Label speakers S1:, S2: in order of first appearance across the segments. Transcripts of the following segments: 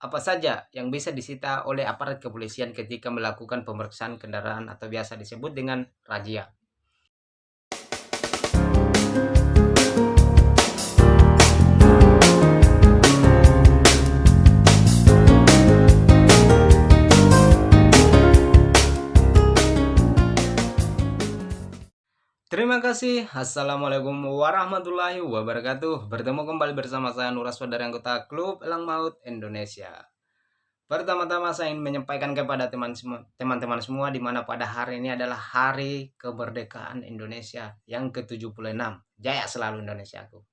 S1: apa saja yang bisa disita oleh aparat kepolisian ketika melakukan pemeriksaan kendaraan atau biasa disebut dengan razia? Terima kasih. Assalamualaikum warahmatullahi wabarakatuh. Bertemu kembali bersama saya Nuraswa dari anggota Klub Elang Maut Indonesia. Pertama-tama saya ingin menyampaikan kepada teman-teman semua di mana pada hari ini adalah Hari Kemerdekaan Indonesia yang ke-76. Jaya selalu Indonesiaku.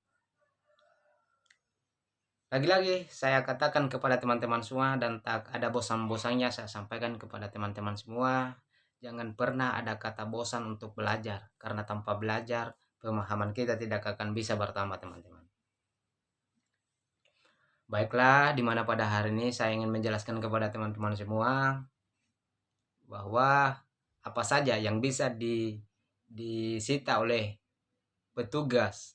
S1: Lagi-lagi saya katakan kepada teman-teman semua dan tak ada bosan-bosannya saya sampaikan kepada teman-teman semua, jangan pernah ada kata bosan untuk belajar, karena tanpa belajar pemahaman kita tidak akan bisa bertambah, teman-teman. Baiklah, dimana pada hari ini saya ingin menjelaskan kepada teman-teman semua bahwa apa saja yang bisa disita oleh petugas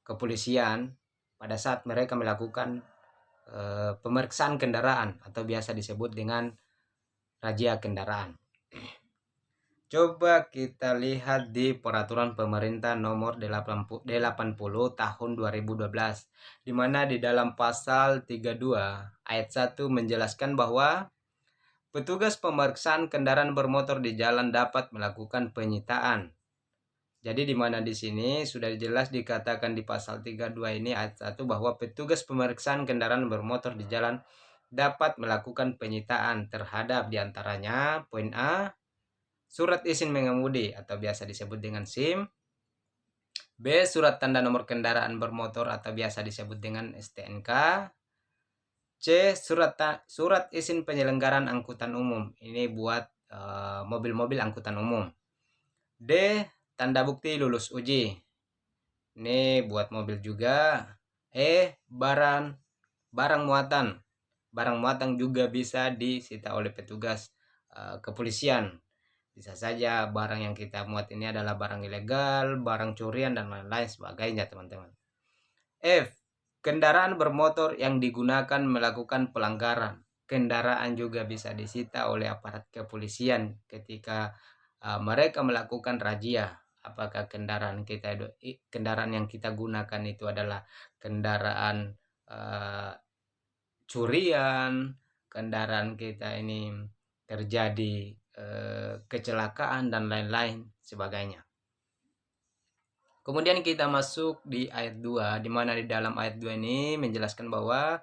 S1: kepolisian pada saat mereka melakukan pemeriksaan kendaraan atau biasa disebut dengan razia kendaraan. Coba kita lihat di peraturan pemerintah nomor 80 tahun 2012, di mana di dalam pasal 32 ayat 1 menjelaskan bahwa petugas pemeriksaan kendaraan bermotor di jalan dapat melakukan penyitaan. Jadi di mana di sini sudah jelas dikatakan di pasal 32 ini ayat 1 bahwa petugas pemeriksaan kendaraan bermotor di jalan dapat melakukan penyitaan terhadap diantaranya poin A, surat izin mengemudi atau biasa disebut dengan SIM, B, surat tanda nomor kendaraan bermotor atau biasa disebut dengan STNK, C, surat izin penyelenggaraan angkutan umum, ini buat mobil-mobil angkutan umum. D, tanda bukti lulus uji, ini buat mobil juga. E, barang muatan juga bisa disita oleh petugas kepolisian. Bisa saja barang yang kita muat ini adalah barang ilegal, barang curian, dan lain-lain sebagainya, teman-teman. F, kendaraan bermotor yang digunakan melakukan pelanggaran. Kendaraan juga bisa disita oleh aparat kepolisian ketika mereka melakukan razia. Apakah kendaraan yang kita gunakan itu adalah kendaraan curian, kendaraan kita ini terjadi kecelakaan dan lain-lain sebagainya. Kemudian kita masuk di ayat 2, di mana di dalam ayat 2 ini menjelaskan bahwa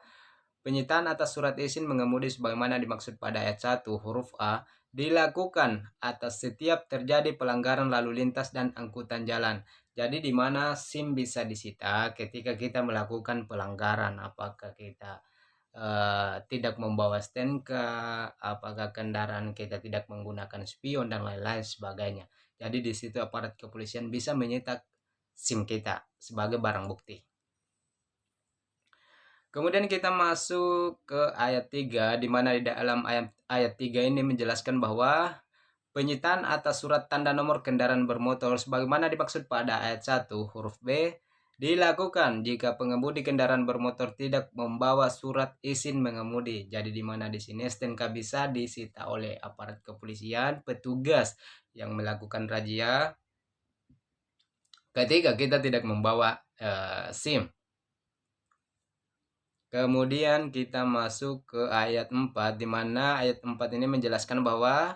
S1: penyitaan atas surat izin mengemudi sebagaimana dimaksud pada ayat 1 huruf A dilakukan atas setiap terjadi pelanggaran lalu lintas dan angkutan jalan. Jadi di mana SIM bisa disita ketika kita melakukan pelanggaran, apakah kita tidak membawa STNK, apakah kendaraan kita tidak menggunakan spion dan lain-lain sebagainya. Jadi di situ aparat kepolisian bisa menyita SIM kita sebagai barang bukti. Kemudian kita masuk ke ayat 3, di mana di dalam ayat 3 ini menjelaskan bahwa penyitaan atas surat tanda nomor kendaraan bermotor sebagaimana dimaksud pada ayat 1 huruf B dilakukan jika pengemudi kendaraan bermotor tidak membawa surat izin mengemudi. Jadi di mana di sini STNK bisa disita oleh aparat kepolisian, petugas yang melakukan razia ketika kita tidak membawa SIM. Kemudian kita masuk ke ayat 4, di mana ayat 4 ini menjelaskan bahwa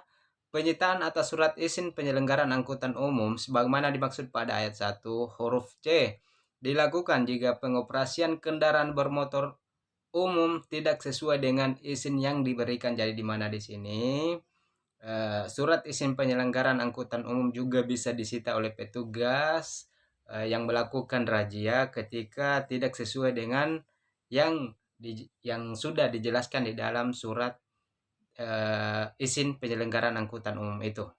S1: penyitaan atas surat izin penyelenggaraan angkutan umum sebagaimana dimaksud pada ayat 1 huruf C dilakukan jika pengoperasian kendaraan bermotor umum tidak sesuai dengan izin yang diberikan. Jadi di mana di sini surat izin penyelenggaraan angkutan umum juga bisa disita oleh petugas yang melakukan razia ketika tidak sesuai dengan yang sudah dijelaskan di dalam surat izin penyelenggaraan angkutan umum itu.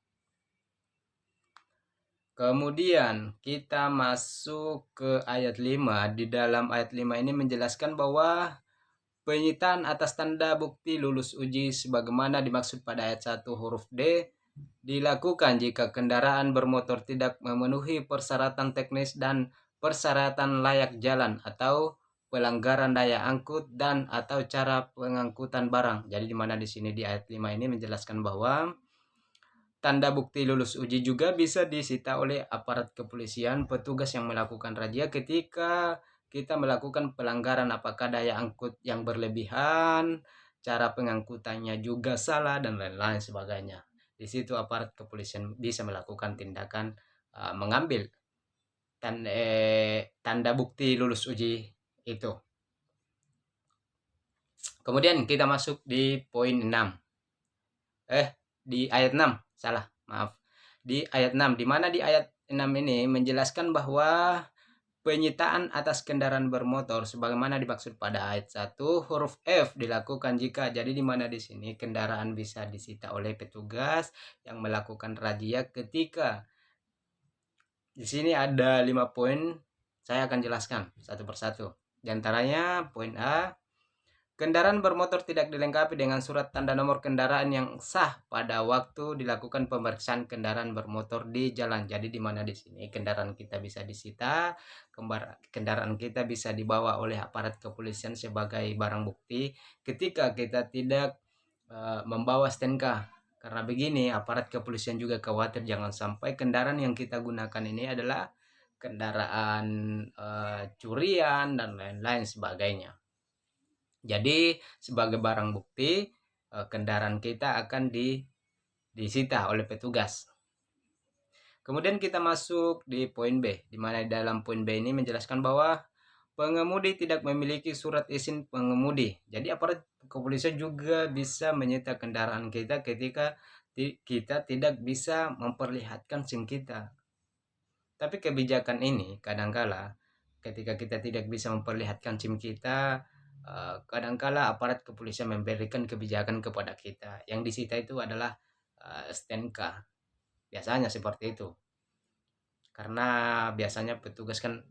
S1: Kemudian kita masuk ke ayat 5. Di dalam ayat 5 ini menjelaskan bahwa penyitaan atas tanda bukti lulus uji sebagaimana dimaksud pada ayat 1 huruf D dilakukan jika kendaraan bermotor tidak memenuhi persyaratan teknis dan persyaratan layak jalan atau pelanggaran daya angkut dan atau cara pengangkutan barang. Jadi di mana di sini di ayat 5 ini menjelaskan bahwa tanda bukti lulus uji juga bisa disita oleh aparat kepolisian, petugas yang melakukan razia ketika kita melakukan pelanggaran apakah daya angkut yang berlebihan, cara pengangkutannya juga salah dan lain-lain sebagainya. Di situ aparat kepolisian bisa melakukan tindakan mengambil tanda bukti lulus uji itu. Kemudian kita masuk di poin 6. Di ayat 6, salah, maaf. Di ayat 6, di mana di ayat 6 ini menjelaskan bahwa penyitaan atas kendaraan bermotor sebagaimana dimaksud pada ayat 1 huruf F dilakukan jika, jadi di mana di sini kendaraan bisa disita oleh petugas yang melakukan razia ketika di sini ada 5 poin, saya akan jelaskan satu persatu. Di antaranya poin A, kendaraan bermotor tidak dilengkapi dengan surat tanda nomor kendaraan yang sah pada waktu dilakukan pemeriksaan kendaraan bermotor di jalan. Jadi di mana di sini kendaraan kita bisa disita, kendaraan kita bisa dibawa oleh aparat kepolisian sebagai barang bukti ketika kita tidak membawa STNK. Karena begini, aparat kepolisian juga khawatir jangan sampai kendaraan yang kita gunakan ini adalah kendaraan curian dan lain-lain sebagainya. Jadi sebagai barang bukti kendaraan kita akan disita oleh petugas. Kemudian kita masuk di poin B, di mana dalam poin B ini menjelaskan bahwa pengemudi tidak memiliki surat izin pengemudi. Jadi aparat kepolisian juga bisa menyita kendaraan kita ketika kita tidak bisa memperlihatkan SIM kita. Tapi kebijakan ini kadangkala ketika kita tidak bisa memperlihatkan SIM kita, kadangkala aparat kepolisian memberikan kebijakan kepada kita. Yang disita itu adalah STNK. Biasanya seperti itu. Karena biasanya petugas kan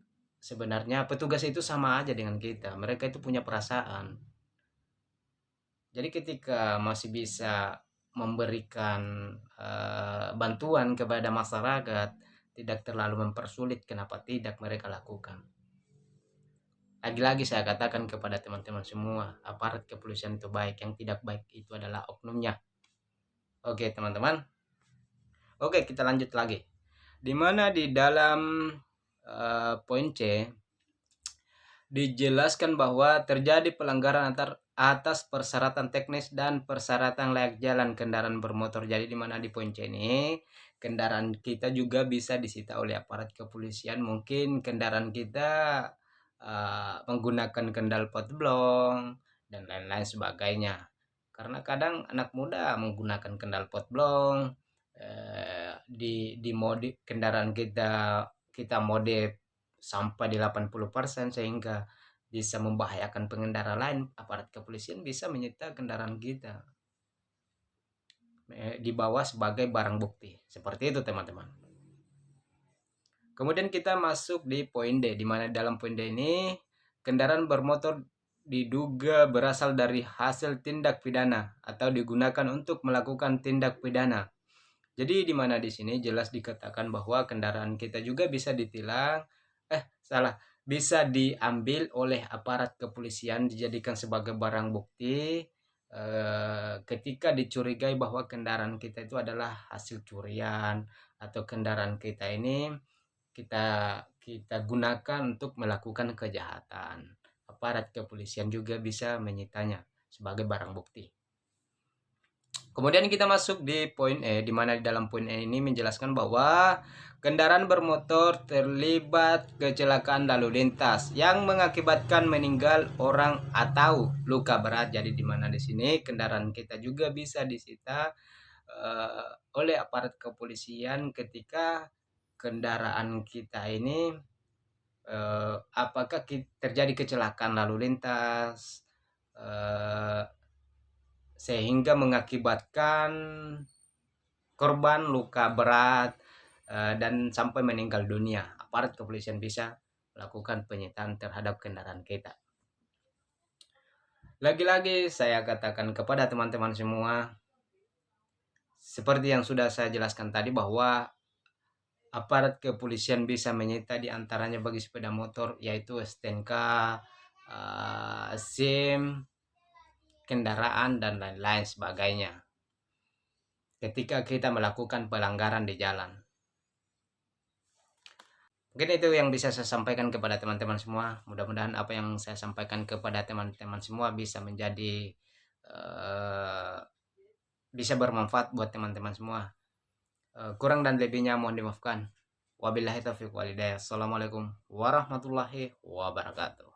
S1: sebenarnya petugas itu sama aja dengan kita. Mereka itu punya perasaan. Jadi ketika masih bisa memberikan bantuan kepada masyarakat, tidak terlalu mempersulit, kenapa tidak mereka lakukan. Lagi-lagi saya katakan kepada teman-teman semua, aparat kepolisian itu baik, yang tidak baik itu adalah oknumnya. Oke teman-teman. Oke, kita lanjut lagi. Di mana di dalam poin C dijelaskan bahwa terjadi pelanggaran atas persyaratan teknis dan persyaratan layak jalan kendaraan bermotor. Jadi di mana di poin C ini kendaraan kita juga bisa disita oleh aparat kepolisian. Mungkin kendaraan kita menggunakan kendal pot blong dan lain-lain sebagainya. Karena kadang anak muda menggunakan kendal pot blong, di mode kendaraan kita mode sampai di 80% sehingga bisa membahayakan pengendara lain, aparat kepolisian bisa menyita kendaraan kita, dibawa sebagai barang bukti. Seperti itu teman-teman. Kemudian kita masuk di poin D, di mana dalam poin D ini kendaraan bermotor diduga berasal dari hasil tindak pidana atau digunakan untuk melakukan tindak pidana. Jadi di mana di sini jelas dikatakan bahwa kendaraan kita juga bisa ditilang, bisa diambil oleh aparat kepolisian dijadikan sebagai barang bukti ketika dicurigai bahwa kendaraan kita itu adalah hasil curian atau kendaraan kita ini kita gunakan untuk melakukan kejahatan. Aparat kepolisian juga bisa menyitanya sebagai barang bukti. Kemudian kita masuk di poin E, di mana di dalam poin E ini menjelaskan bahwa kendaraan bermotor terlibat kecelakaan lalu lintas yang mengakibatkan meninggal orang atau luka berat. Jadi di mana di sini kendaraan kita juga bisa disita oleh aparat kepolisian ketika kendaraan kita ini apakah terjadi kecelakaan lalu lintas sehingga mengakibatkan korban luka berat dan sampai meninggal dunia. Aparat kepolisian bisa melakukan penyitaan terhadap kendaraan kita. Lagi-lagi saya katakan kepada teman-teman semua, seperti yang sudah saya jelaskan tadi bahwa aparat kepolisian bisa menyita diantaranya bagi sepeda motor yaitu STNK, SIM, kendaraan, dan lain-lain sebagainya ketika kita melakukan pelanggaran di jalan. Mungkin itu yang bisa saya sampaikan kepada teman-teman semua. Mudah-mudahan apa yang saya sampaikan kepada teman-teman semua bisa menjadi bisa bermanfaat buat teman-teman semua. Kurang dan lebihnya mohon dimaafkan. Wabillahi taufiq walhidayah. Assalamualaikum warahmatullahi wabarakatuh.